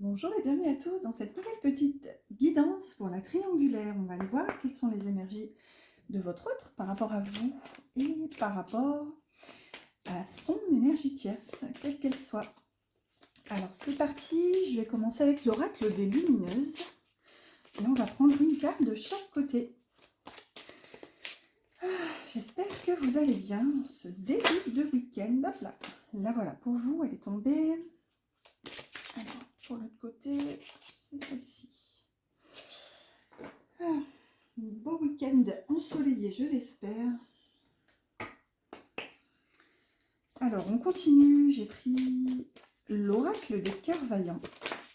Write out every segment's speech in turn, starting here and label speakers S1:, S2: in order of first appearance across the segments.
S1: Bonjour et bienvenue à tous dans cette nouvelle petite guidance pour la triangulaire. On va aller voir quelles sont les énergies de votre autre par rapport à vous et par rapport à son énergie tierce, quelle qu'elle soit. Alors c'est parti, je vais commencer avec l'oracle des lumineuses. Et on va prendre une carte de chaque côté. J'espère que vous allez bien en ce début de week-end. Hop là, la voilà pour vous, elle est tombée. Alors pour l'autre côté, c'est celle-ci. Ah, un beau week-end ensoleillé, je l'espère. Alors, on continue. J'ai pris l'oracle des cœurs vaillants.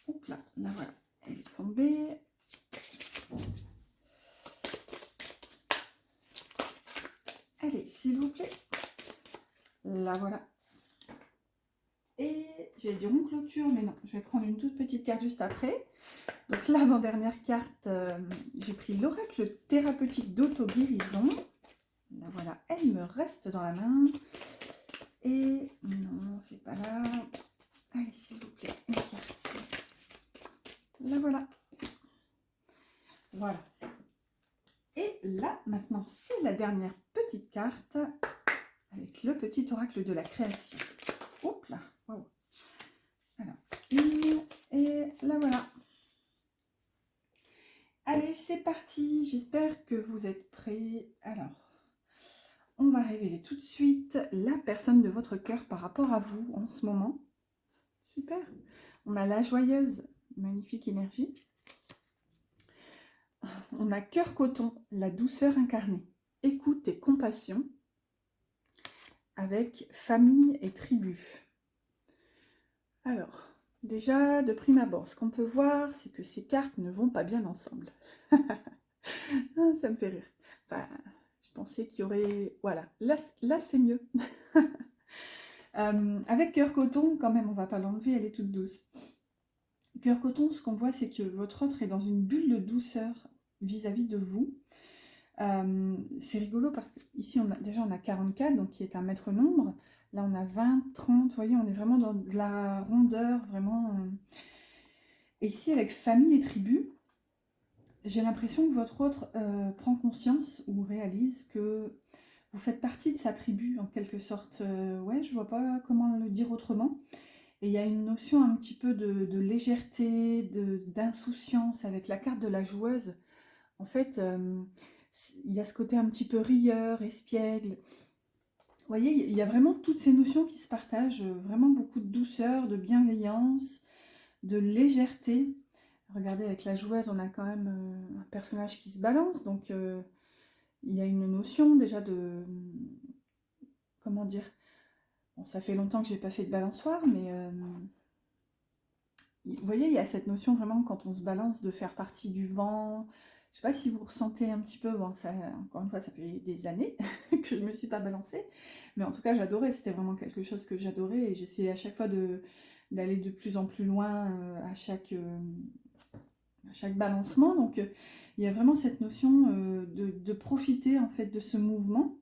S1: Hop là, là voilà, elle est tombée. Allez, s'il vous plaît. Là voilà. Et j'allais dire on clôture, mais non, je vais prendre une toute petite carte juste après. Donc l'avant-dernière carte, j'ai pris l'oracle thérapeutique d'auto-guérison. Là voilà, elle me reste dans la main. Et non, c'est pas là. Allez, s'il vous plaît, une carte. Là voilà. Voilà. Et là, maintenant, c'est la dernière petite carte avec le petit oracle de la création. Hop là, wow. Alors, une, et là voilà. Allez, c'est parti. J'espère que vous êtes prêts. Alors, on va révéler tout de suite la personne de votre cœur par rapport à vous en ce moment. Super. On a la joyeuse, magnifique énergie. On a cœur coton, la douceur incarnée. Écoute et compassion. Avec famille et tribu. Alors, déjà, de prime abord, ce qu'on peut voir, c'est que ces cartes ne vont pas bien ensemble. Ah, ça me fait rire. Enfin, je pensais qu'il y aurait... Voilà, là c'est mieux. Avec cœur coton, quand même, on va pas l'enlever, elle est toute douce. Cœur coton, ce qu'on voit, c'est que votre autre est dans une bulle de douceur vis-à-vis de vous. C'est rigolo parce qu'ici, on a 44, donc qui est un maître nombre. Là, on a 20, 30, vous voyez, on est vraiment dans de la rondeur, vraiment. Et ici, avec famille et tribu, j'ai l'impression que votre autre prend conscience ou réalise que vous faites partie de sa tribu, en quelque sorte. Ouais, je vois pas comment le dire autrement. Et il y a une notion un petit peu de légèreté, d'insouciance avec la carte de la joueuse. En fait, il y a ce côté un petit peu rieur, espiègle. Vous voyez, il y a vraiment toutes ces notions qui se partagent, vraiment beaucoup de douceur, de bienveillance, de légèreté. Regardez, avec la joueuse, on a quand même un personnage qui se balance, donc il y a une notion déjà de... Comment dire? Bon, ça fait longtemps que j'ai pas fait de balançoire, mais vous voyez, il y a cette notion vraiment quand on se balance de faire partie du vent. Je sais pas si vous ressentez un petit peu, bon, ça, encore une fois, ça fait des années que je ne me suis pas balancée, mais en tout cas, j'adorais, c'était vraiment quelque chose que j'adorais et j'essayais à chaque fois d'aller de plus en plus loin à chaque balancement. Donc, il y a vraiment cette notion de profiter en fait de ce mouvement.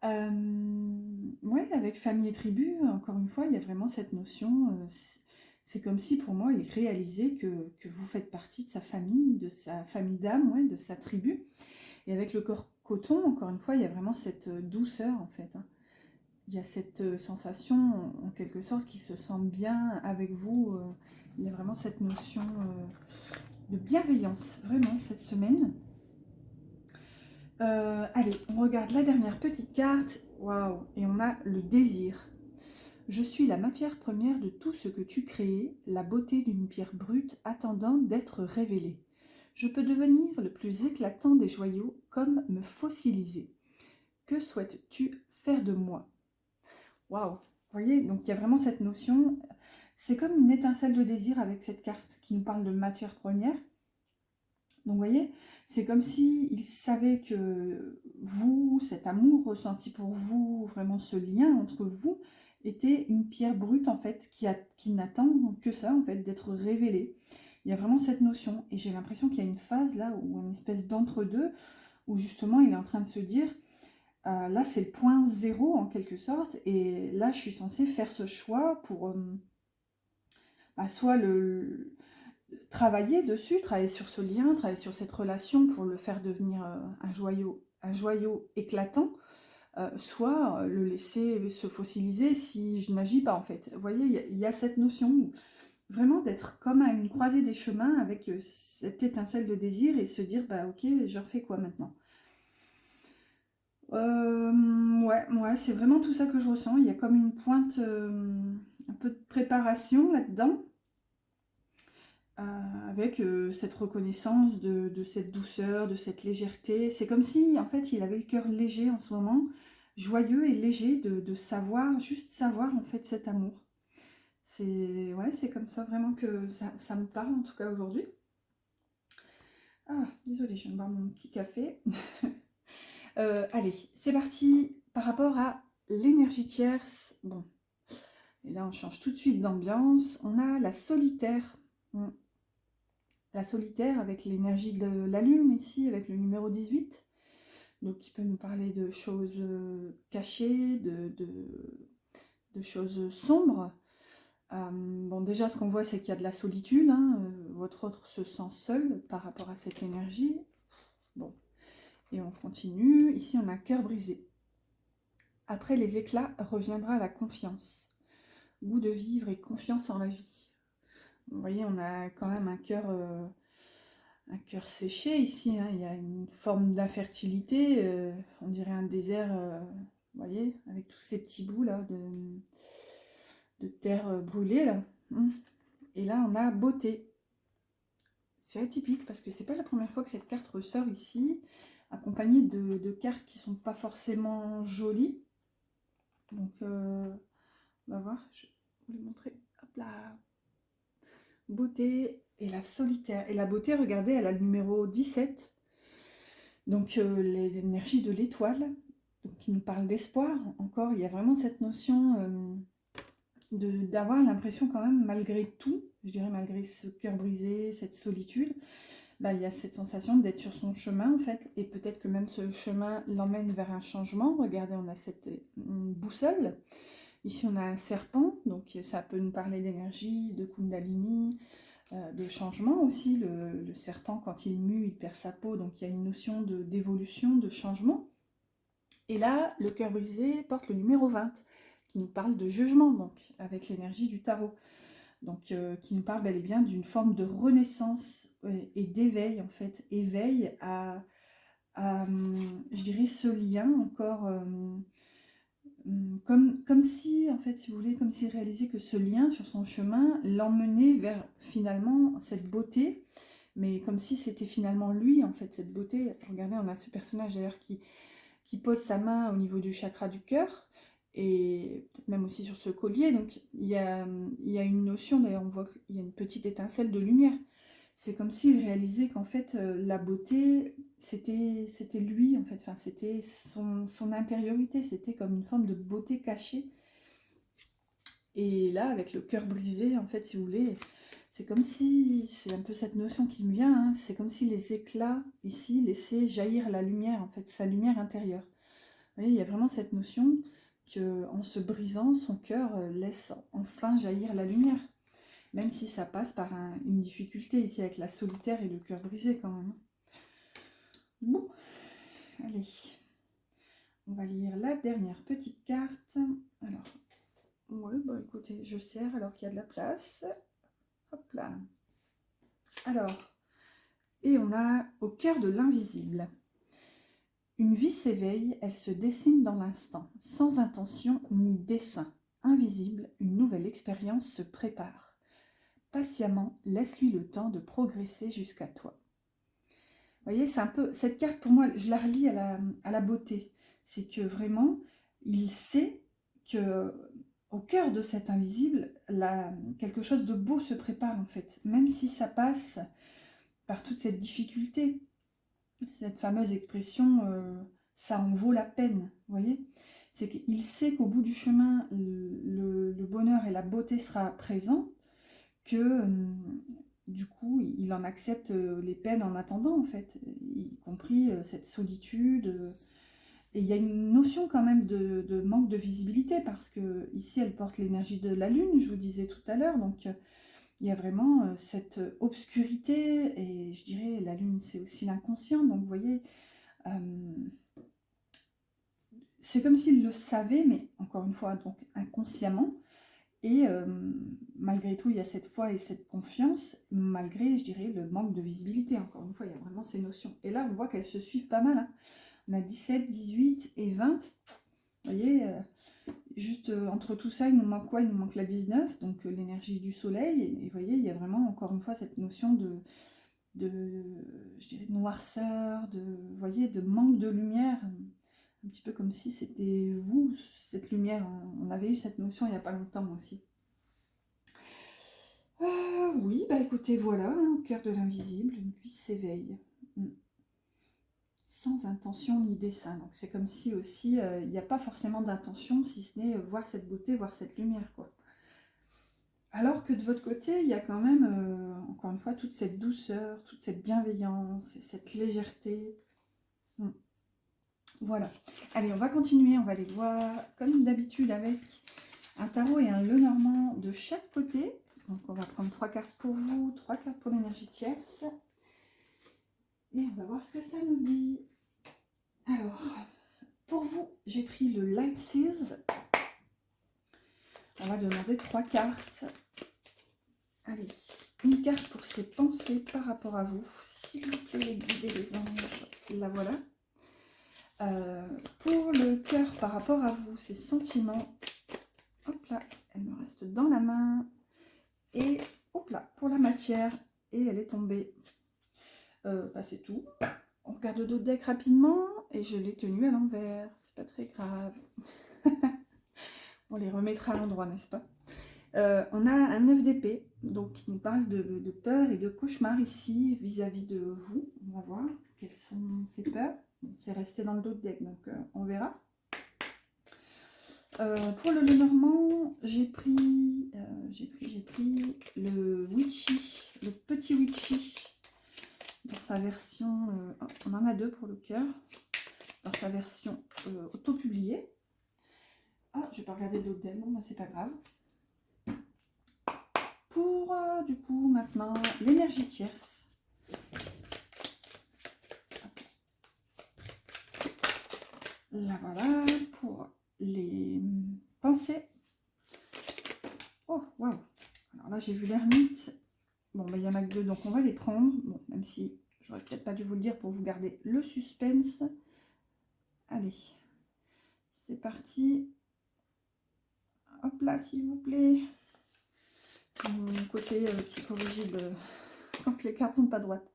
S1: Ouais, avec famille et tribu, encore une fois, il y a vraiment cette notion. C'est comme si pour moi, il réalisait que vous faites partie de sa famille d'âme, ouais, de sa tribu. Et avec le corps coton, encore une fois, il y a vraiment cette douceur en fait, hein. Il y a cette sensation, en quelque sorte, qui se sent bien avec vous. Il y a vraiment cette notion de bienveillance, vraiment, cette semaine. Allez, on regarde la dernière petite carte. Waouh! Et on a le désir. Je suis la matière première de tout ce que tu crées, la beauté d'une pierre brute attendant d'être révélée. Je peux devenir le plus éclatant des joyaux, comme me fossiliser. Que souhaites-tu faire de moi? Waouh! Vous voyez, donc il y a vraiment cette notion. C'est comme une étincelle de désir avec cette carte qui nous parle de matière première. Donc vous voyez, c'est comme si il savait que vous, cet amour ressenti pour vous, vraiment ce lien entre vous, était une pierre brute en fait, qui n'attend que ça en fait, d'être révélée. Il y a vraiment cette notion, et j'ai l'impression qu'il y a une phase là, ou une espèce d'entre-deux, où justement il est en train de se dire, là c'est le point zéro en quelque sorte, et là je suis censée faire ce choix soit travailler dessus, travailler sur ce lien, travailler sur cette relation pour le faire devenir un joyau éclatant, soit le laisser se fossiliser si je n'agis pas en fait. Vous voyez, il y a cette notion vraiment d'être comme à une croisée des chemins avec cette étincelle de désir et se dire, bah ok, j'en fais quoi maintenant? Ouais, c'est vraiment tout ça que je ressens. Il y a comme une pointe, un peu de préparation là-dedans, avec cette reconnaissance de cette douceur, de cette légèreté. C'est comme si, en fait, il avait le cœur léger en ce moment, joyeux et léger de savoir, juste savoir, en fait, cet amour. Ouais, c'est comme ça vraiment que ça me parle, en tout cas aujourd'hui. Ah, désolée, je viens de boire mon petit café. Allez, c'est parti. Par rapport à l'énergie tierce, bon, et là on change tout de suite d'ambiance. On a la solitaire. La solitaire avec l'énergie de la lune ici, avec le numéro 18. Donc qui peut nous parler de choses cachées, de choses sombres. Bon, déjà ce qu'on voit c'est qu'il y a de la solitude. Votre autre se sent seul par rapport à cette énergie. Bon, et on continue. Ici on a cœur brisé. Après les éclats reviendra la confiance. Goût de vivre et confiance en la vie. Vous voyez, on a quand même un cœur séché ici. Il y a une forme d'infertilité. On dirait un désert, vous voyez, avec tous ces petits bouts là de terre brûlée là. Et là, on a beauté. C'est atypique parce que c'est pas la première fois que cette carte ressort ici, accompagnée de cartes qui sont pas forcément jolies. Donc, on va voir. Je vais vous les montrer. Hop là. Beauté et la solitaire. Et la beauté, regardez, elle a le numéro 17. Donc l'énergie de l'étoile, qui nous parle d'espoir. Encore, il y a vraiment cette notion d'avoir l'impression quand même, malgré tout, je dirais malgré ce cœur brisé, cette solitude, il y a cette sensation d'être sur son chemin en fait. Et peut-être que même ce chemin l'emmène vers un changement. Regardez, on a cette boussole. Ici, on a un serpent, donc ça peut nous parler d'énergie, de Kundalini, de changement aussi. Le serpent, quand il mue, il perd sa peau, donc il y a une notion d'évolution, de changement. Et là, le cœur brisé porte le numéro 20, qui nous parle de jugement, donc avec l'énergie du tarot. Donc, qui nous parle bel et bien d'une forme de renaissance et d'éveil, en fait. Éveil à je dirais, ce lien encore... comme si, en fait, si vous voulez, comme s'il réalisait que ce lien sur son chemin l'emmenait vers finalement cette beauté, mais comme si c'était finalement lui, en fait, cette beauté. Regardez, on a ce personnage d'ailleurs qui pose sa main au niveau du chakra du cœur, et peut-être même aussi sur ce collier. Donc il y a une notion, d'ailleurs on voit qu'il y a une petite étincelle de lumière. C'est comme s'il réalisait qu'en fait la beauté c'était lui en fait, enfin c'était son intériorité, c'était comme une forme de beauté cachée. Et là avec le cœur brisé en fait, si vous voulez, c'est comme si, c'est un peu cette notion qui me vient, c'est comme si les éclats ici laissaient jaillir la lumière, en fait sa lumière intérieure. Vous voyez, il y a vraiment cette notion qu'en se brisant, son cœur laisse enfin jaillir la lumière. Même si ça passe par une difficulté ici avec la solitaire et le cœur brisé quand même. Bon, allez. On va lire la dernière petite carte. Alors, ouais, écoutez, je serre alors qu'il y a de la place. Hop là. Alors, et on a au cœur de l'invisible. Une vie s'éveille, elle se dessine dans l'instant, sans intention ni dessein. Invisible, une nouvelle expérience se prépare. Patiemment, laisse-lui le temps de progresser jusqu'à toi. Vous voyez, c'est un peu... Cette carte, pour moi, je la relie à la beauté. C'est que vraiment, il sait que au cœur de cet invisible, quelque chose de beau se prépare, en fait. Même si ça passe par toute cette difficulté. Cette fameuse expression ça en vaut la peine, vous voyez, c'est qu'il sait qu'au bout du chemin le bonheur et la beauté sera présent, que du coup il en accepte les peines en attendant en fait, y compris cette solitude, et il y a une notion quand même de manque de visibilité parce que ici elle porte l'énergie de la lune, je vous disais tout à l'heure, donc il y a vraiment cette obscurité, et je dirais la lune c'est aussi l'inconscient, donc vous voyez, c'est comme s'il le savait, mais encore une fois, donc inconsciemment, et malgré tout, il y a cette foi et cette confiance, malgré, je dirais, le manque de visibilité, encore une fois, il y a vraiment ces notions. Et là, on voit qu'elles se suivent pas mal, hein. On a 17, 18 et 20, vous voyez, juste entre tout ça, il nous manque quoi? Il nous manque la 19, donc l'énergie du soleil. Et vous voyez, il y a vraiment, encore une fois, cette notion de je dirais, de noirceur, vous voyez, de manque de lumière. Un petit peu comme si c'était vous, cette lumière. On avait eu cette notion il n'y a pas longtemps aussi. Oui, bah écoutez, voilà, hein, au cœur de l'invisible, une vie s'éveille. Sans intention ni dessein. Donc c'est comme si aussi il n'y a pas forcément d'intention, si ce n'est voir cette beauté, voir cette lumière, quoi. Alors que de votre côté, il y a quand même, encore une fois, toute cette douceur, toute cette bienveillance, et cette légèreté. Voilà. Allez, on va continuer, on va les voir comme d'habitude avec un tarot et un Lenormand de chaque côté. Donc on va prendre 3 cartes pour vous, 3 cartes pour l'énergie tierce. Et on va voir ce que ça nous dit. Alors, pour vous, j'ai pris le Light Seals. On va demander 3 cartes. Allez, une carte pour ses pensées par rapport à vous. S'il vous plaît, guidez les anges. La voilà. Pour le cœur par rapport à vous, ses sentiments. Hop là, elle me reste dans la main. Et hop là, pour la matière. Et elle est tombée. Bah, c'est tout. On regarde d'autres decks rapidement. Et je l'ai tenue à l'envers. C'est pas très grave. On les remettra à l'endroit, n'est-ce pas? On a un 9 d'épée, donc qui nous parle de peur et de cauchemar ici vis-à-vis de vous. On va voir quelles sont ces peurs. C'est resté dans le dos de deck, donc on verra. Pour le Lenormand, j'ai pris le Witchy, le petit Witchy, dans sa version, on en a 2 pour le cœur, dans sa version auto-publiée. Ah, je vais pas regarder d'autres deck, bon, bah, c'est pas grave. Pour, du coup, maintenant, l'énergie tierce. La voilà, pour les pensées. Oh, waouh. Alors là, j'ai vu l'ermite. Bon, bah, il y en a que 2, donc on va les prendre. Bon, même si j'aurais peut-être pas dû vous le dire pour vous garder le suspense. Allez, c'est parti. Hop là, s'il vous plaît. C'est mon côté psychologie quand les cartes sont pas droites.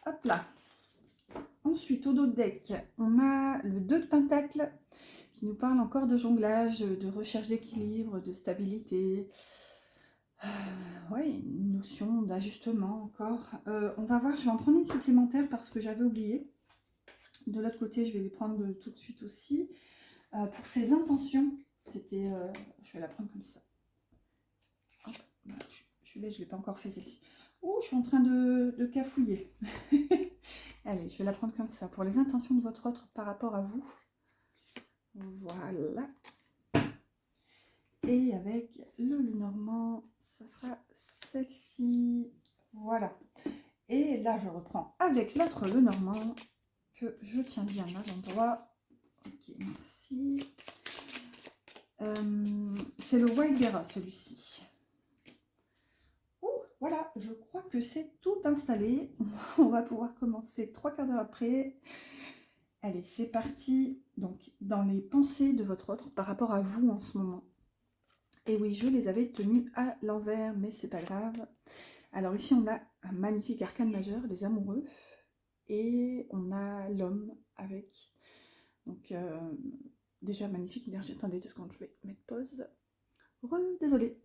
S1: Hop là. Ensuite, au dos de deck, on a le 2 de pentacle qui nous parle encore de jonglage, de recherche d'équilibre, de stabilité. Ouais, une notion d'ajustement encore. On va voir, je vais en prendre une supplémentaire parce que j'avais oublié. De l'autre côté, je vais les prendre tout de suite aussi. Pour ses intentions, c'était... je vais la prendre comme ça. Hop, voilà, je ne l'ai pas encore fait celle-ci. Oh, je suis en train de cafouiller. Allez, je vais la prendre comme ça. Pour les intentions de votre autre par rapport à vous. Voilà. Et avec le Lenormand, ça sera celle-ci. Voilà. Et là, je reprends avec l'autre Lenormand que je tiens bien à l'endroit. Ok, merci. C'est le Wild Guerra, celui-ci. Voilà, je crois que c'est tout installé. On va pouvoir commencer 3 quarts d'heure après. Allez, c'est parti. Donc, dans les pensées de votre autre par rapport à vous en ce moment. Et oui, je les avais tenues à l'envers, mais c'est pas grave. Alors ici, on a un magnifique arcane majeur, les amoureux. Et on a l'homme avec. Donc, déjà magnifique énergie. Attendez 2 secondes, je vais mettre pause. Désolée.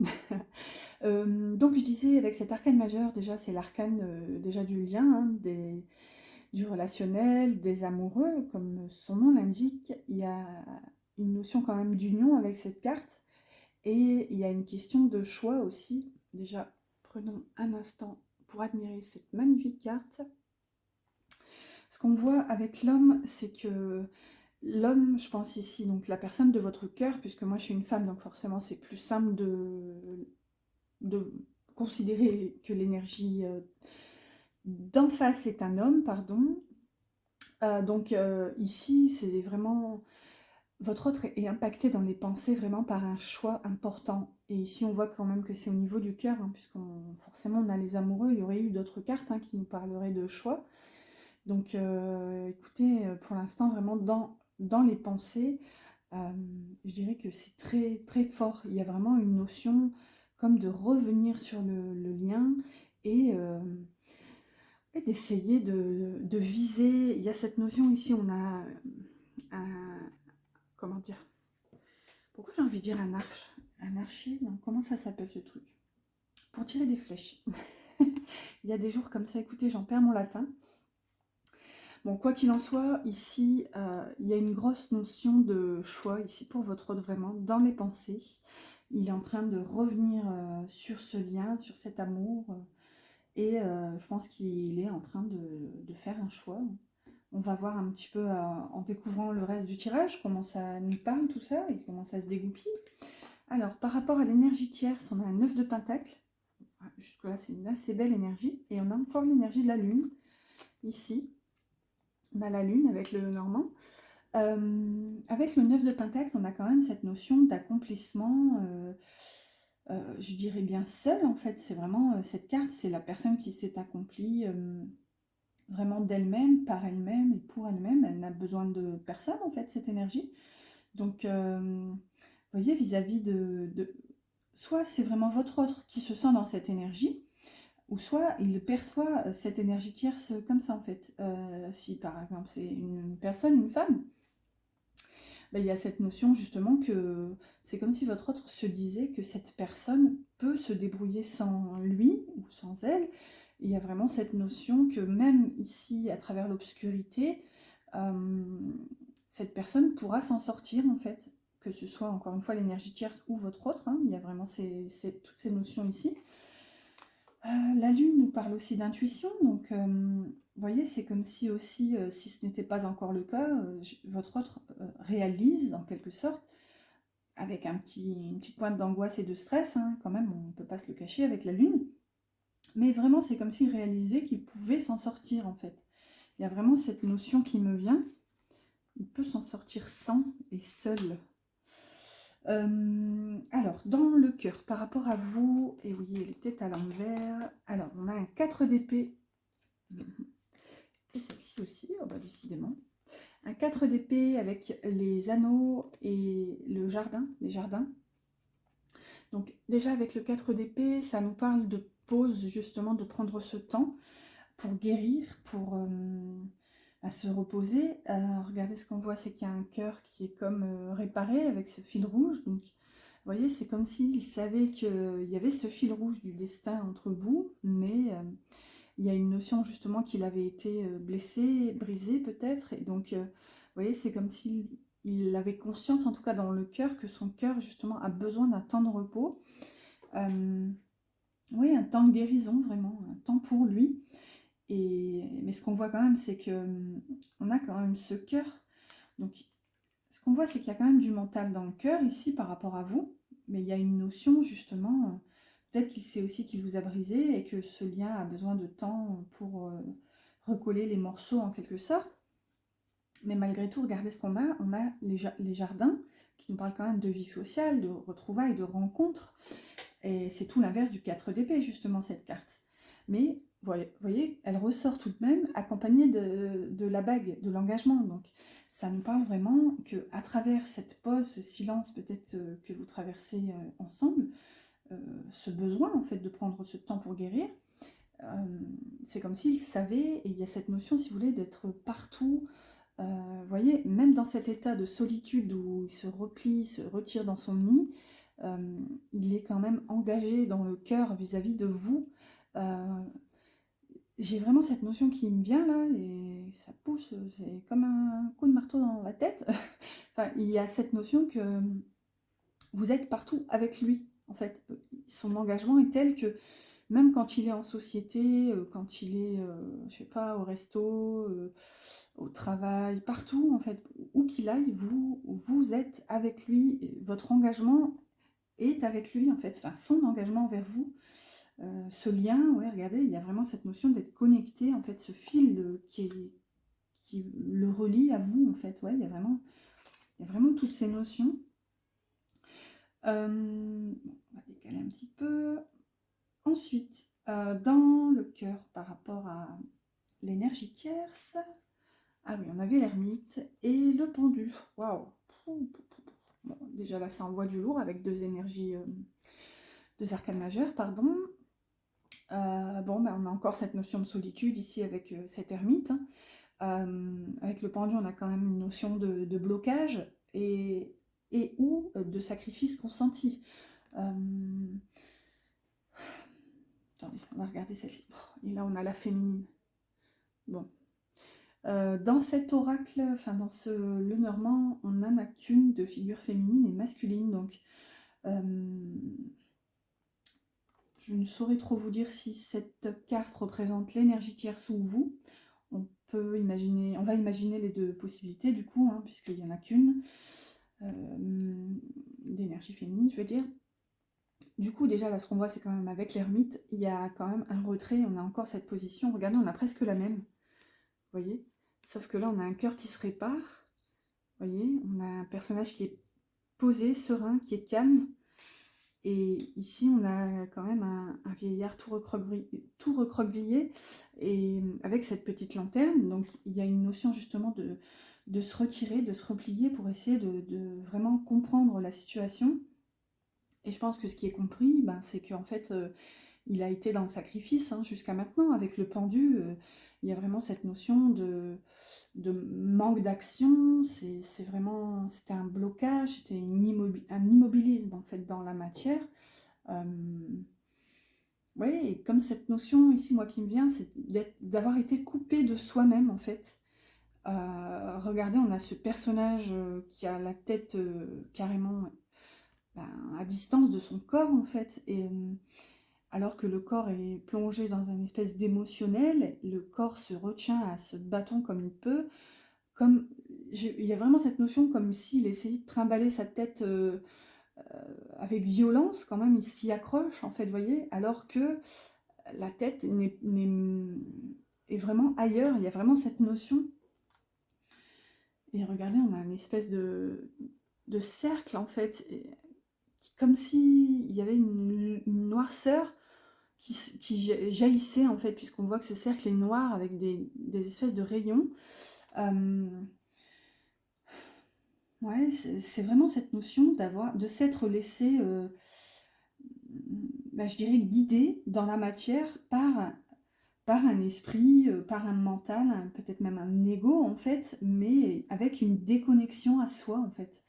S1: Donc je disais, avec cet arcane majeur, déjà c'est l'arcane déjà du lien, hein, du relationnel, des amoureux, comme son nom l'indique. Il y a une notion quand même d'union avec cette carte, et il y a une question de choix aussi. Déjà, prenons un instant pour admirer cette magnifique carte. Ce qu'on voit avec l'homme, c'est que l'homme, je pense ici, donc la personne de votre cœur, puisque moi je suis une femme, donc forcément c'est plus simple de considérer que l'énergie d'en face est un homme, pardon. Donc ici, c'est vraiment... Votre autre est impacté dans les pensées vraiment par un choix important. Et ici, on voit quand même que c'est au niveau du cœur, hein, puisqu'on forcément on a les amoureux. Il y aurait eu d'autres cartes qui nous parleraient de choix. Donc, écoutez, pour l'instant, vraiment dans les pensées, euh, je dirais que c'est très très fort. Il y a vraiment une notion comme de revenir sur le lien et d'essayer de viser. Il y a cette notion ici, on a un, comment dire, pourquoi j'ai envie de dire un archer, non, comment ça s'appelle ce truc? Pour tirer des flèches. Il y a des jours comme ça, écoutez, j'en perds mon latin. Bon, quoi qu'il en soit, ici, il y a une grosse notion de choix, ici pour votre hôte, vraiment, dans les pensées. Il est en train de revenir sur ce lien, sur cet amour, et je pense qu'il est en train de faire un choix. On va voir un petit peu, en découvrant le reste du tirage, comment ça nous parle tout ça, et comment ça se dégoupille. Alors, par rapport à l'énergie tierce, on a un 9 de pentacle. Jusque-là, c'est une assez belle énergie. Et on a encore l'énergie de la lune, ici. On a la lune avec le normand. Avec le 9 de pentacle, on a quand même cette notion d'accomplissement, je dirais bien seul en fait. C'est vraiment cette carte, c'est la personne qui s'est accomplie vraiment d'elle-même, par elle-même et pour elle-même. Elle n'a besoin de personne en fait, cette énergie. Donc, vous voyez, vis-à-vis soit c'est vraiment votre autre qui se sent dans cette énergie, ou soit il perçoit cette énergie tierce comme ça en fait. Si par exemple c'est une personne, une femme, ben, il y a cette notion justement que c'est comme si votre autre se disait que cette personne peut se débrouiller sans lui ou sans elle. Il y a vraiment cette notion que même ici, à travers l'obscurité, euh, cette personne pourra s'en sortir en fait, que ce soit encore une fois l'énergie tierce ou votre autre, hein. Il y a vraiment toutes ces notions ici. La lune nous parle aussi d'intuition, donc vous voyez, c'est comme si aussi, si ce n'était pas encore le cas, votre autre réalise en quelque sorte, avec une petite pointe d'angoisse et de stress, hein, quand même, on ne peut pas se le cacher avec la lune, mais vraiment c'est comme s'il réalisait qu'il pouvait s'en sortir en fait. Il y a vraiment cette notion qui me vient, il peut s'en sortir sans et seul. Alors, dans le cœur, par rapport à vous, et oui, elle était à l'envers. Alors, on a un 4 d'épée. Et celle-ci aussi, oh bah, décidément. Un 4 d'épée avec les anneaux et le jardin, les jardins. Donc, déjà, avec le 4 d'épée, ça nous parle de pause, justement, de prendre ce temps pour guérir, pour à se reposer. Regardez, ce qu'on voit, c'est qu'il y a un cœur qui est comme réparé avec ce fil rouge. Donc, vous voyez, c'est comme s'il savait qu'il y avait ce fil rouge du destin entre vous, mais il y a une notion justement qu'il avait été blessé, brisé peut-être. Et donc, vous voyez, c'est comme s'il avait conscience, en tout cas dans le cœur, que son cœur justement a besoin d'un temps de repos. Oui, un temps de guérison, vraiment, un temps pour lui. Mais ce qu'on voit quand même, c'est que on a quand même ce cœur. Donc, ce qu'on voit, c'est qu'il y a quand même du mental dans le cœur ici par rapport à vous. Mais il y a une notion justement, peut-être qu'il sait aussi qu'il vous a brisé et que ce lien a besoin de temps pour recoller les morceaux en quelque sorte. Mais malgré tout, regardez ce qu'on a. On a les jardins qui nous parlent quand même de vie sociale, de retrouvailles, de rencontres. Et c'est tout l'inverse du 4 d'épée, justement, cette carte. Mais, vous voyez, elle ressort tout de même accompagnée de la bague, de l'engagement. Donc, ça nous parle vraiment qu'à travers cette pause, ce silence peut-être que vous traversez ensemble, ce besoin, en fait, de prendre ce temps pour guérir, c'est comme s'il savait, et il y a cette notion, si vous voulez, d'être partout. Vous voyez, même dans cet état de solitude où il se replie, se retire dans son nid, il est quand même engagé dans le cœur vis-à-vis de vous. J'ai vraiment cette notion qui me vient là, et ça pousse, c'est comme un coup de marteau dans la tête. Enfin, il y a cette notion que vous êtes partout avec lui, en fait. Son engagement est tel que même quand il est en société, quand il est, je sais pas, au resto, au travail, partout, en fait, où qu'il aille, vous êtes avec lui, et votre engagement est avec lui, en fait, enfin, son engagement envers vous Ce lien, ouais, regardez, il y a vraiment cette notion d'être connecté, en fait, ce fil qui le relie à vous, en fait. Ouais, il y a vraiment toutes ces notions. On va décaler un petit peu. Ensuite, dans le cœur, par rapport à l'énergie tierce, ah oui, on avait l'ermite et le pendu. Waouh! Bon, déjà là, ça envoie du lourd avec deux énergies, deux arcanes majeures, pardon. Bon, on a encore cette notion de solitude ici avec cet ermite. Avec le pendu, on a quand même une notion de blocage et ou de sacrifice consenti. Attendez, on va regarder celle-ci. Et là, on a la féminine. Bon. Dans cet oracle, enfin dans ce Lenormand, on n'en a qu'une de figure féminine et masculine. Donc, je ne saurais trop vous dire si cette carte représente l'énergie tierce ou vous. On va imaginer les deux possibilités du coup, hein, puisqu'il n'y en a qu'une d'énergie féminine, je veux dire. Du coup, déjà, là, ce qu'on voit, c'est quand même avec l'ermite, il y a quand même un retrait, on a encore cette position. Regardez, on a presque la même, vous voyez? Sauf que là, on a un cœur qui se répare, vous voyez? On a un personnage qui est posé, serein, qui est calme. Et ici, on a quand même un vieillard tout recroquevillé, et avec cette petite lanterne. Donc, il y a une notion justement de se retirer, de se replier pour essayer de vraiment comprendre la situation. Et je pense que ce qui est compris, c'est qu'en fait, il a été dans le sacrifice hein, jusqu'à maintenant. Avec le pendu, il y a vraiment cette notion de manque d'action. C'était un blocage, c'était un immobilisme en fait dans la matière. Oui, et comme cette notion ici, moi qui me vient, c'est d'avoir été coupé de soi-même en fait. Regardez, on a ce personnage qui a la tête carrément à distance de son corps en fait. Et alors que le corps est plongé dans une espèce d'émotionnel, le corps se retient à ce bâton comme il peut. Il y a vraiment cette notion comme s'il essayait de trimballer sa tête avec violence, quand même, il s'y accroche, en fait, vous voyez, alors que la tête est vraiment ailleurs, il y a vraiment cette notion. Et regardez, on a une espèce de cercle, en fait, comme s'il y avait une noirceur qui jaillissait, en fait, puisqu'on voit que ce cercle est noir avec des espèces de rayons. Ouais, c'est vraiment cette notion de s'être laissé, je dirais, guidé dans la matière par un esprit, par un mental, peut-être même un ego en fait, mais avec une déconnexion à soi en fait.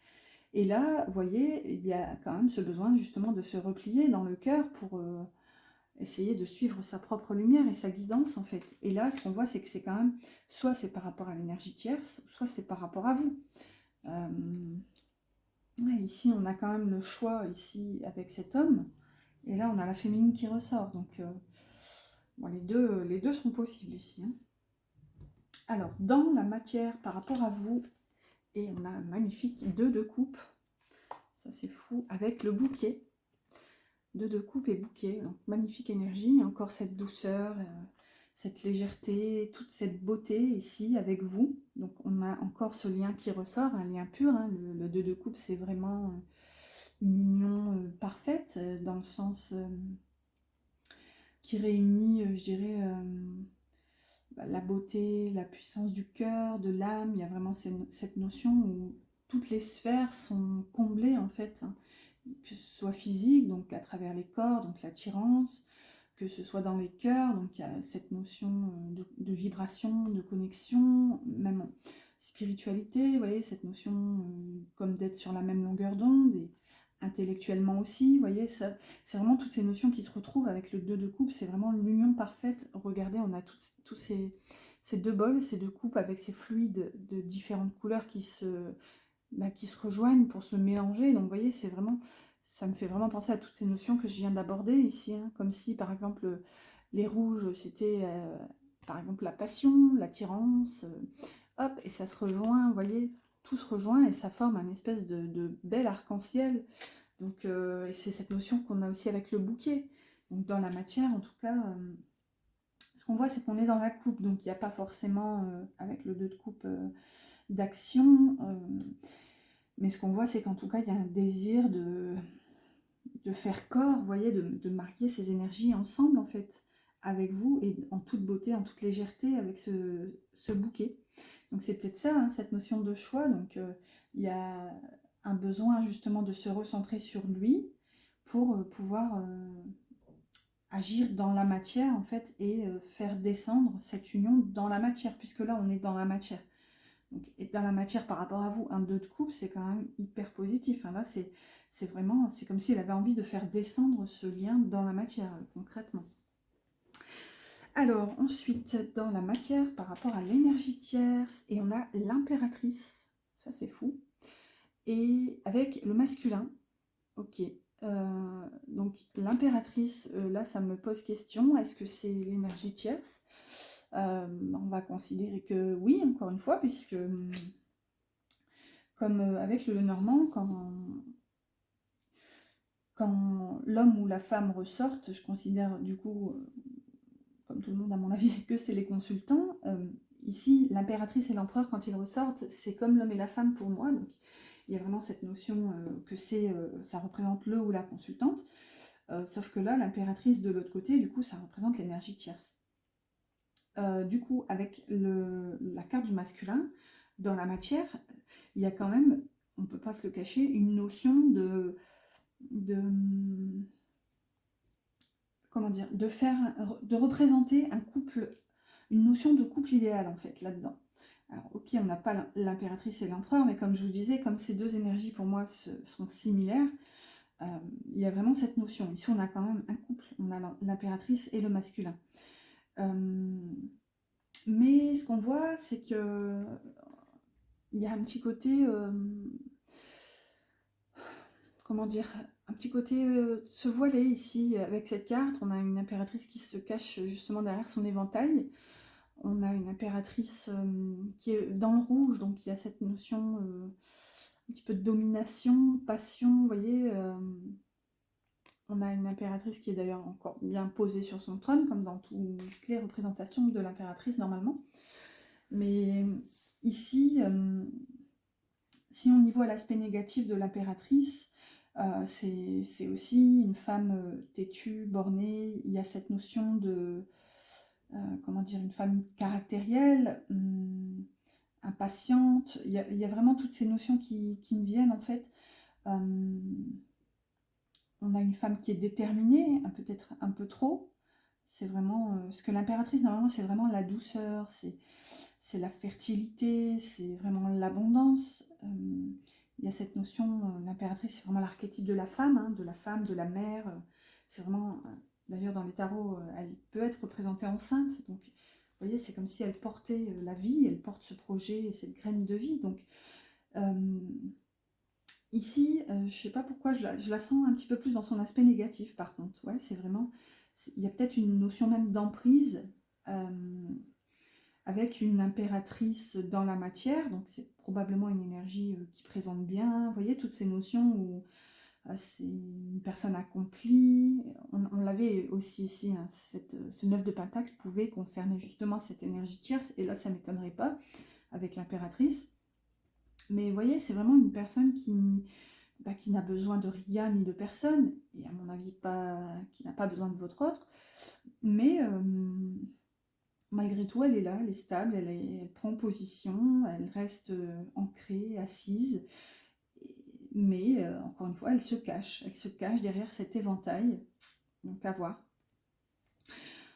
S1: Et là, vous voyez, il y a quand même ce besoin justement de se replier dans le cœur pour essayer de suivre sa propre lumière et sa guidance en fait. Et là, ce qu'on voit, c'est que c'est quand même, soit c'est par rapport à l'énergie tierce, soit c'est par rapport à vous. Ouais, ici, on a quand même le choix ici avec cet homme. Et là, on a la féminine qui ressort. Donc, bon, les deux sont possibles ici. Hein. Alors, dans la matière par rapport à vous, et on a un magnifique 2 de coupe. Ça, c'est fou. Avec le bouquet. 2 de coupe et bouquet. Donc, magnifique énergie. Encore cette douceur, cette légèreté, toute cette beauté ici avec vous. Donc, on a encore ce lien qui ressort, un lien pur. Hein. Le 2 de coupe, c'est vraiment une union parfaite, dans le sens qui réunit, je dirais, la beauté, la puissance du cœur, de l'âme. Il y a vraiment cette notion où toutes les sphères sont comblées en fait, hein. Que ce soit physique, donc à travers les corps, donc l'attirance, que ce soit dans les cœurs, donc il y a cette notion de vibration, de connexion, même en spiritualité, vous voyez, cette notion comme d'être sur la même longueur d'onde, et intellectuellement aussi, vous voyez, ça, c'est vraiment toutes ces notions qui se retrouvent avec le 2 de coupe, c'est vraiment l'union parfaite. Regardez, on a tous ces deux bols, ces deux coupes avec ces fluides de différentes couleurs qui se rejoignent pour se mélanger. Donc vous voyez, c'est vraiment, ça me fait vraiment penser à toutes ces notions que je viens d'aborder ici, hein. Comme si par exemple les rouges c'était par exemple la passion, l'attirance, hop, et ça se rejoint, vous voyez, tout se rejoint et ça forme un espèce de bel arc-en-ciel. Donc et c'est cette notion qu'on a aussi avec le bouquet. Donc dans la matière, en tout cas, ce qu'on voit, c'est qu'on est dans la coupe, donc il n'y a pas forcément, avec le 2 de coupe, d'action, mais ce qu'on voit, c'est qu'en tout cas, il y a un désir de faire corps, vous voyez, de marier ces énergies ensemble, en fait, avec vous, et en toute beauté, en toute légèreté, avec ce bouquet. Donc c'est peut-être ça, hein, cette notion de choix. Donc il y a un besoin justement de se recentrer sur lui pour pouvoir agir dans la matière, en fait, et faire descendre cette union dans la matière, puisque là, on est dans la matière. Donc, et dans la matière par rapport à vous, un 2 de coupe, c'est quand même hyper positif. Hein. Là, c'est vraiment, c'est comme s'il avait envie de faire descendre ce lien dans la matière, concrètement. Alors, ensuite, dans la matière, par rapport à l'énergie tierce, et on a l'impératrice, ça c'est fou, et avec le masculin, ok. Donc, l'impératrice, là, ça me pose question, est-ce que c'est l'énergie tierce? On va considérer que oui, encore une fois, puisque comme avec le Normand, quand l'homme ou la femme ressortent, je considère du coup, comme tout le monde à mon avis, que c'est les consultants. Ici, l'impératrice et l'empereur, quand ils ressortent, c'est comme l'homme et la femme pour moi. Donc, il y a vraiment cette notion que ça représente le ou la consultante. Sauf que là, l'impératrice de l'autre côté, du coup, ça représente l'énergie tierce. Du coup, avec la carte du masculin, dans la matière, il y a quand même, on ne peut pas se le cacher, une notion de comment dire, de représenter un couple, une notion de couple idéal en fait là-dedans. Alors ok, on n'a pas l'impératrice et l'empereur, mais comme je vous disais, comme ces deux énergies pour moi sont similaires, il y a vraiment cette notion. Ici, on a quand même un couple, on a l'impératrice et le masculin. Mais ce qu'on voit, c'est que il y a un petit côté, comment dire, un petit côté se voiler ici avec cette carte. On a une impératrice qui se cache justement derrière son éventail. On a une impératrice qui est dans le rouge, donc il y a cette notion un petit peu de domination, passion, vous voyez. On a une impératrice qui est d'ailleurs encore bien posée sur son trône, comme dans toutes les représentations de l'impératrice normalement. Mais ici, si on y voit l'aspect négatif de l'impératrice, c'est aussi une femme têtue, bornée. Il y a cette notion de, comment dire, une femme caractérielle, impatiente. Il y a vraiment toutes ces notions qui me viennent en fait. On a une femme qui est déterminée, peut-être un peu trop. C'est vraiment ce que l'impératrice, normalement, c'est vraiment la douceur, c'est la fertilité, c'est vraiment l'abondance. Il y a cette notion, l'impératrice, c'est vraiment l'archétype de la femme, hein, de la mère. C'est vraiment, d'ailleurs, dans les tarots, elle peut être représentée enceinte. Donc, vous voyez, c'est comme si elle portait la vie, elle porte ce projet et cette graine de vie. Donc, ici, je ne sais pas pourquoi, je la sens un petit peu plus dans son aspect négatif, par contre. Ouais, c'est vraiment, il y a peut-être une notion même d'emprise avec une impératrice dans la matière, donc c'est probablement une énergie qui présente bien. Vous voyez, toutes ces notions où c'est une personne accomplie. On l'avait aussi ici, hein, ce 9 de Pentacle pouvait concerner justement cette énergie tierce, et là, ça ne m'étonnerait pas avec l'impératrice. Mais vous voyez, c'est vraiment une personne qui n'a besoin de rien ni de personne, et à mon avis, qui n'a pas besoin de votre autre, mais malgré tout, elle est là, elle est stable, elle prend position, elle reste ancrée, assise, mais encore une fois, elle se cache derrière cet éventail, donc à voir.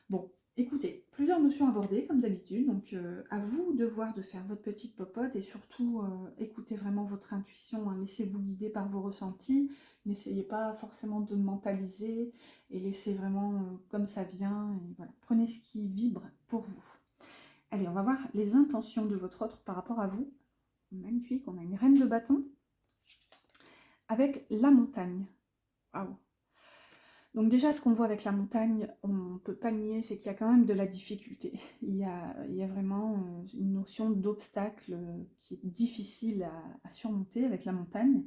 S1: Bon, écoutez, plusieurs notions abordées comme d'habitude, donc à vous de voir, de faire votre petite popote et surtout écoutez vraiment votre intuition, hein, laissez-vous guider par vos ressentis, n'essayez pas forcément de mentaliser et laissez vraiment comme ça vient, et voilà, prenez ce qui vibre pour vous. Allez, on va voir les intentions de votre autre par rapport à vous. Magnifique, on a une reine de bâton avec la montagne. Waouh! Donc déjà, ce qu'on voit avec la montagne, on ne peut pas nier, c'est qu'il y a quand même de la difficulté. Il y a vraiment une notion d'obstacle qui est difficile à surmonter avec la montagne.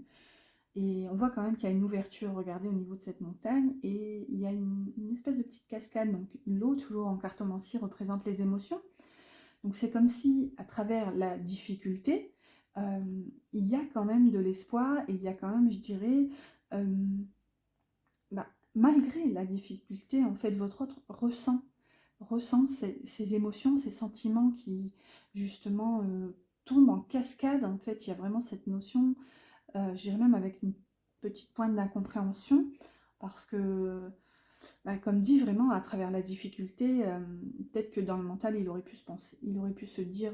S1: Et on voit quand même qu'il y a une ouverture, regardez, au niveau de cette montagne, et il y a une espèce de petite cascade. Donc l'eau, toujours en cartomancie, représente les émotions. Donc c'est comme si, à travers la difficulté, euh, il y a quand même de l'espoir, et il y a quand même, je dirais, euh, malgré la difficulté, en fait, votre autre ressent ces émotions, ces sentiments qui, justement, tombent en cascade. En fait, il y a vraiment cette notion, je dirais même avec une petite pointe d'incompréhension, parce que, comme dit, vraiment, à travers la difficulté, peut-être que dans le mental, il aurait pu se penser, il aurait pu se dire,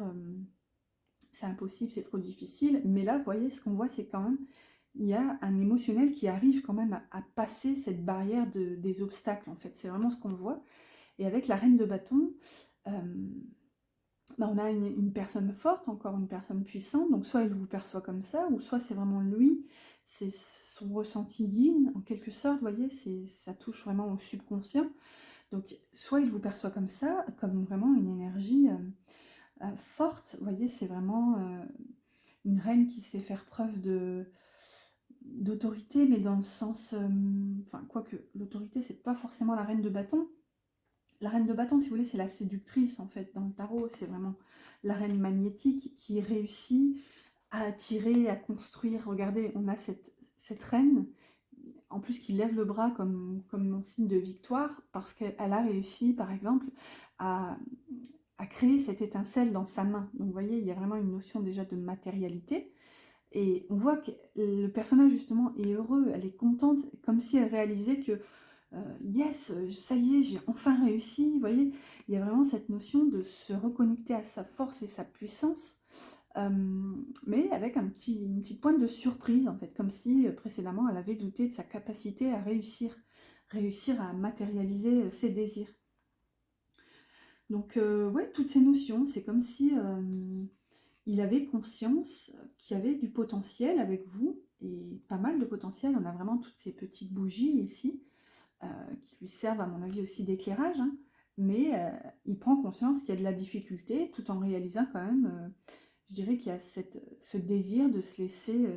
S1: c'est impossible, c'est trop difficile. Mais là, vous voyez, ce qu'on voit, c'est quand même, il y a un émotionnel qui arrive quand même à passer cette barrière des obstacles, en fait. C'est vraiment ce qu'on voit. Et avec la reine de bâton, on a une personne forte, encore une personne puissante, donc soit il vous perçoit comme ça, ou soit c'est vraiment lui, c'est son ressenti yin, en quelque sorte, vous voyez, ça touche vraiment au subconscient. Donc soit il vous perçoit comme ça, comme vraiment une énergie forte, vous voyez, c'est vraiment une reine qui sait faire preuve d'autorité, mais dans le sens, enfin, quoique l'autorité, c'est pas forcément la reine de bâton. La reine de bâton, si vous voulez, c'est la séductrice, en fait, dans le tarot. C'est vraiment la reine magnétique qui réussit à attirer, à construire. Regardez, on a cette reine, en plus, qui lève le bras comme mon signe de victoire, parce qu'elle a réussi, par exemple, à, à créer cette étincelle dans sa main. Donc, vous voyez, il y a vraiment une notion déjà de matérialité. Et on voit que le personnage, justement, est heureux, elle est contente, comme si elle réalisait que yes, ça y est, j'ai enfin réussi. Vous voyez, il y a vraiment cette notion de se reconnecter à sa force et sa puissance, euh, mais avec une petite pointe de surprise, en fait, comme si précédemment elle avait douté de sa capacité à réussir à matérialiser ses désirs. Donc, ouais, toutes ces notions, c'est comme si il avait conscience qu'il y avait du potentiel avec vous, et pas mal de potentiel. On a vraiment toutes ces petites bougies ici, qui lui servent à mon avis aussi d'éclairage, hein. Mais il prend conscience qu'il y a de la difficulté, tout en réalisant quand même, je dirais qu'il y a ce désir de se laisser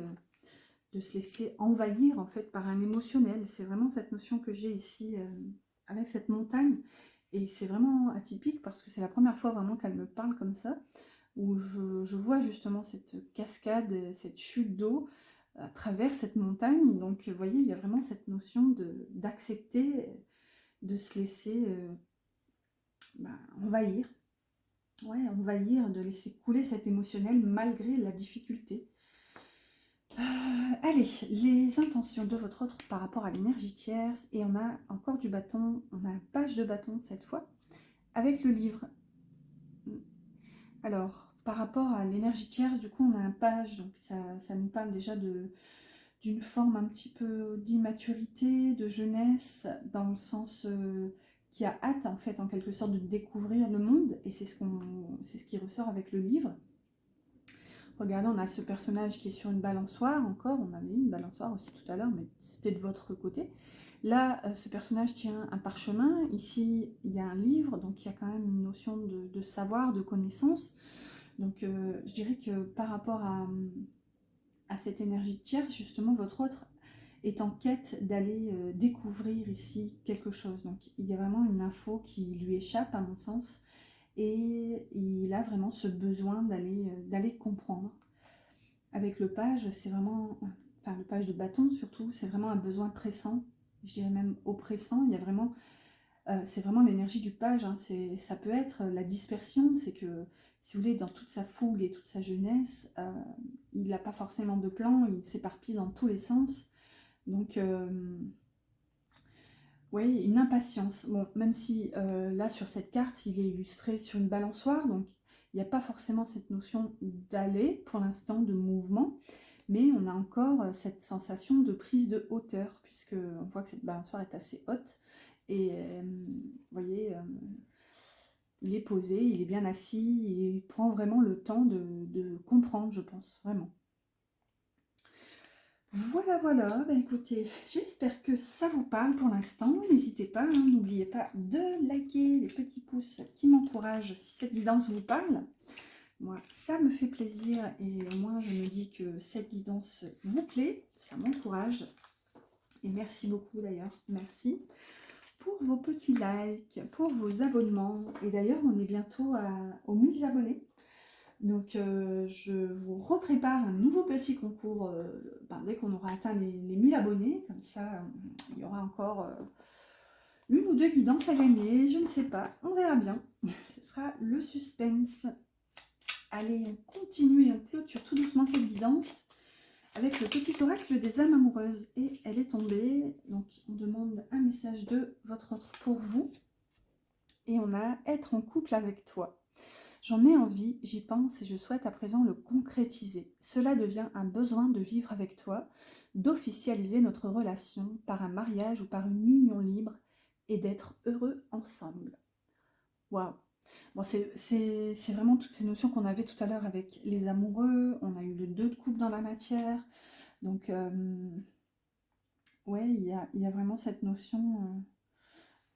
S1: envahir en fait par un émotionnel. C'est vraiment cette notion que j'ai ici avec cette montagne. Et c'est vraiment atypique parce que c'est la première fois vraiment qu'elle me parle comme ça, où je vois justement cette cascade, cette chute d'eau à travers cette montagne. Donc, vous voyez, il y a vraiment cette notion d'accepter, de se laisser envahir. Ouais, envahir, de laisser couler cet émotionnel malgré la difficulté. Allez, les intentions de votre autre par rapport à l'énergie tierce. Et on a encore du bâton, on a un page de bâton cette fois, avec le livre. Alors, par rapport à l'énergie tierce, du coup, on a un page, donc ça nous parle déjà d'une forme un petit peu d'immaturité, de jeunesse, dans le sens qui a hâte, en fait, en quelque sorte, de découvrir le monde, et c'est ce qui ressort avec le livre. Regardez, on a ce personnage qui est sur une balançoire, encore, on avait une balançoire aussi tout à l'heure, mais c'était de votre côté. Là, ce personnage tient un parchemin, ici, il y a un livre, donc il y a quand même une notion de savoir, de connaissance. Donc, je dirais que par rapport à cette énergie de tierce, justement, votre autre est en quête d'aller découvrir ici quelque chose. Donc, il y a vraiment une info qui lui échappe, à mon sens, et il a vraiment ce besoin d'aller comprendre. Avec le page, c'est vraiment, enfin le page de bâton surtout, c'est vraiment un besoin pressant, je dirais même oppressant. Il y a vraiment, c'est vraiment l'énergie du page, hein. Ça peut être la dispersion, c'est que, si vous voulez, dans toute sa fougue et toute sa jeunesse, il n'a pas forcément de plan, il s'éparpille dans tous les sens. Donc, oui, une impatience. Bon, même si là, sur cette carte, il est illustré sur une balançoire, donc il n'y a pas forcément cette notion d'aller, pour l'instant, de mouvement, mais on a encore cette sensation de prise de hauteur, puisque on voit que cette balançoire est assez haute, et vous voyez, il est posé, il est bien assis, il prend vraiment le temps de comprendre, je pense, vraiment. Voilà, voilà, bah écoutez, j'espère que ça vous parle pour l'instant. N'hésitez pas, hein, n'oubliez pas de liker les petits pouces qui m'encouragent si cette guidance vous parle. Moi, ça me fait plaisir et au moins je me dis que cette guidance vous plaît, ça m'encourage. Et merci beaucoup d'ailleurs, merci pour vos petits likes, pour vos abonnements. Et d'ailleurs, on est bientôt aux 1000 abonnés. Donc, je vous reprépare un nouveau petit concours dès qu'on aura atteint les 1000 abonnés. Comme ça, il y aura encore une ou deux guidances à gagner. Je ne sais pas, on verra bien. Ce sera le suspense. Allez, on continue et on clôture tout doucement cette guidance avec le petit oracle des âmes amoureuses. Et elle est tombée. Donc, on demande un message de votre autre pour vous. Et on a être en couple avec toi. J'en ai envie, j'y pense et je souhaite à présent le concrétiser. Cela devient un besoin de vivre avec toi, d'officialiser notre relation par un mariage ou par une union libre et d'être heureux ensemble. Waouh! Bon, c'est vraiment toutes ces notions qu'on avait tout à l'heure avec les amoureux, on a eu le 2 de coupe dans la matière, donc ouais, il y a vraiment cette notion.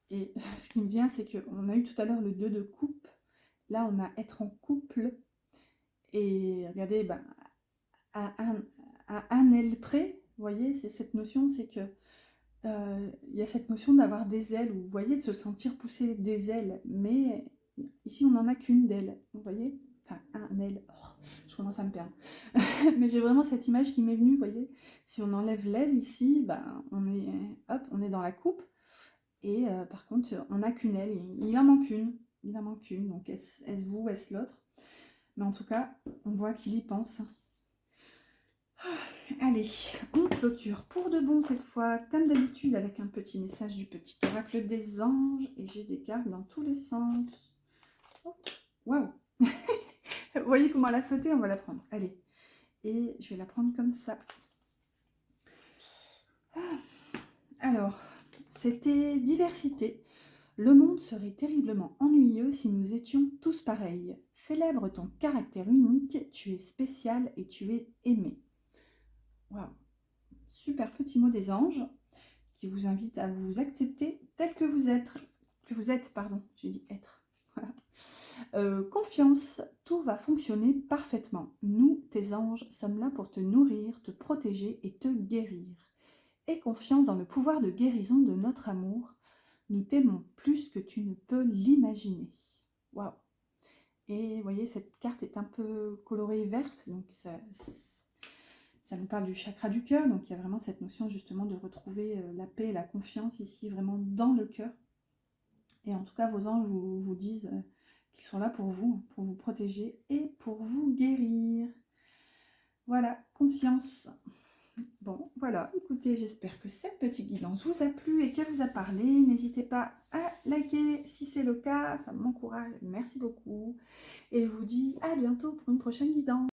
S1: Et ce qui me vient, c'est qu'on a eu tout à l'heure le 2 de coupe, là on a être en couple, et regardez, à un aile près, vous voyez, c'est cette notion, c'est que il y a cette notion d'avoir des ailes, ou vous voyez, de se sentir pousser des ailes, mais ici on n'en a qu'une d'aile, vous voyez, enfin un aile, oh, je commence à me perdre, mais j'ai vraiment cette image qui m'est venue, vous voyez, si on enlève l'aile ici, on est, hop, on est dans la coupe, et par contre on n'a qu'une aile, il en manque une, donc est-ce vous, est-ce l'autre, mais en tout cas, on voit qu'il y pense. Allez, on clôture pour de bon cette fois, comme d'habitude, avec un petit message du petit oracle des anges. Et j'ai des cartes dans tous les sens. Oh, waouh! Vous voyez comment elle a sauté? On va la prendre. Allez. Et je vais la prendre comme ça. Alors, c'était diversité. Le monde serait terriblement ennuyeux si nous étions tous pareils. Célèbre ton caractère unique, tu es spécial et tu es aimé. Waouh! Super petit mot des anges qui vous invite à vous accepter tel que vous êtes. J'ai dit être. Voilà. Confiance, tout va fonctionner parfaitement. Nous, tes anges, sommes là pour te nourrir, te protéger et te guérir. Aie confiance dans le pouvoir de guérison de notre amour. Nous t'aimons plus que tu ne peux l'imaginer. Waouh! Et vous voyez, cette carte est un peu colorée verte, donc ça nous parle du chakra du cœur, donc il y a vraiment cette notion justement de retrouver la paix et la confiance ici, vraiment dans le cœur. Et en tout cas, vos anges vous disent qu'ils sont là pour vous protéger et pour vous guérir. Voilà, confiance. Bon, voilà, écoutez, j'espère que cette petite guidance vous a plu et qu'elle vous a parlé. N'hésitez pas à liker si c'est le cas, ça m'encourage. Merci beaucoup. Et je vous dis à bientôt pour une prochaine guidance.